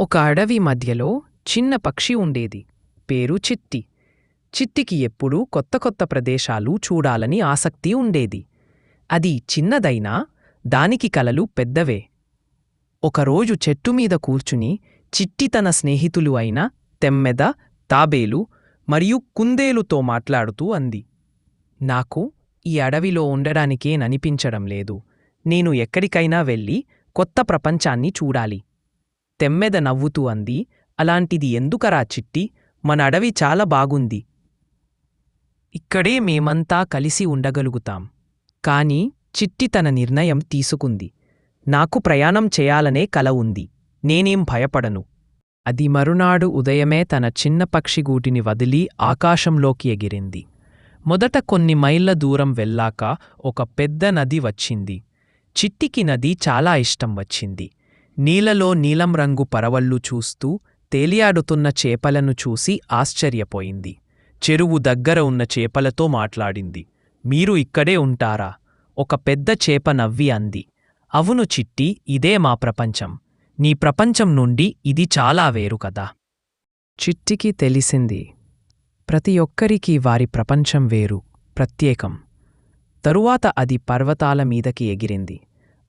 ఒక అడవి మధ్యలో చిన్న పక్షి ఉండేది. పేరు చిట్టి. చిట్టికి ఎప్పుడూ కొత్త కొత్త ప్రదేశాలు చూడాలని ఆసక్తి ఉండేది. అది చిన్నదైనా దానికి కలలు పెద్దవే. ఒకరోజు చెట్టుమీద కూర్చుని చిట్టి తన స్నేహితులు అయిన తెమ్మెద, తాబేలు మరియు కుందేలుతో మాట్లాడుతూ అంది. నాకు ఈ అడవిలో ఉండడానికేననిపించడం లేదు. నేను ఎక్కడికైనా వెళ్ళి కొత్త ప్రపంచాన్ని చూడాలి. తెమ్మెద నవ్వుతూ అంది, అలాంటిది ఎందుకరా చిట్టి, మన అడవి చాలా బాగుంది. ఇక్కడే మేమంతా కలిసి ఉండగలుగుతాం. కాని చిట్టి తన నిర్ణయం తీసుకుంది. నాకు ప్రయాణం చేయాలనే కల ఉంది. నేనేం భయపడను. అది మరునాడు ఉదయమే తన చిన్న పక్షిగూటిని వదిలి ఆకాశంలోకి ఎగిరింది. మొదట కొన్ని మైళ్ళ దూరం వెళ్ళాక ఒక పెద్ద నది వచ్చింది. చిట్టికి నది చాలా ఇష్టం వచ్చింది. నీళ్లలో నీలం రంగు పరవళ్లు చూస్తూ తేలియాడుతున్న చేపలను చూసి ఆశ్చర్యపోయింది. చెరువు దగ్గర ఉన్న చేపలతో మాట్లాడింది. మీరు ఇక్కడే ఉంటారా? ఒక పెద్ద చేప నవ్వి అంది. అవును చిట్టి, ఇదే మా ప్రపంచం. నీ ప్రపంచం నుండి ఇది చాలా వేరు కదా. చిట్టికి తెలిసింది, ప్రతి ఒక్కరికీ వారి ప్రపంచం వేరు, ప్రత్యేకం. తరువాత అది పర్వతాల మీదకి ఎగిరింది.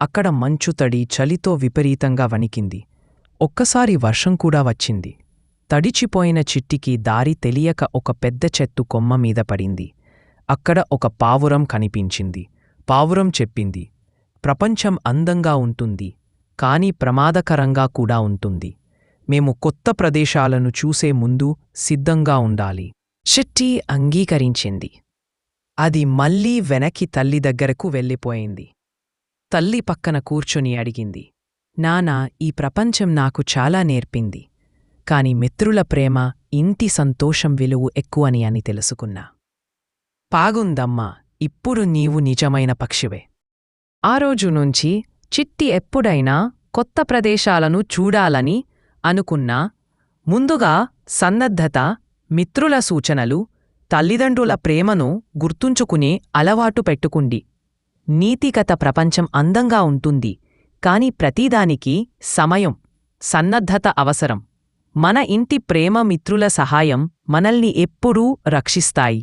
అక్కడ మంచుతడి చలితో విపరీతంగా వణికింది. ఒక్కసారి వర్షం కూడా వచ్చింది. తడిచిపోయిన చిట్టికి దారి తెలియక ఒక పెద్ద చెట్టు కొమ్మ మీద పడింది. అక్కడ ఒక పావురం కనిపించింది. పావురం చెప్పింది, ప్రపంచం అందంగా ఉంటుంది, కాని ప్రమాదకరంగా కూడా ఉంటుంది. మేము కొత్త ప్రదేశాలను చూసే ముందు సిద్ధంగా ఉండాలి. చిట్టి అంగీకరించింది. అది మళ్లీ వెనక్కి తల్లి దగ్గరకు వెళ్ళిపోయింది. తల్లి పక్కన కూర్చొని అడిగింది, నానా, ఈ ప్రపంచం నాకు చాలా నేర్పింది. కాని మిత్రుల ప్రేమ, ఇంటి సంతోషం విలువ ఎక్కువని అని తెలుసుకున్నా. పాగుందమ్మా, ఇప్పుడు నీవు నిజమైన పక్షివే. ఆ రోజు నుంచి చిట్టి ఎప్పుడైనా కొత్త ప్రదేశాలను చూడాలని అనుకున్నా ముందుగా సన్నద్ధత, మిత్రుల సూచనలు, తల్లిదండ్రుల ప్రేమను గుర్తుంచుకునే అలవాటు పెట్టుకుండి. నీతికథ ప్రపంచం అందంగా ఉంటుంది, కాని ప్రతిదానికి సమయం, సన్నద్ధత అవసరం. మన ఇంటి ప్రేమ, మిత్రుల సహాయం మనల్ని ఎప్పుడూ రక్షిస్తాయి.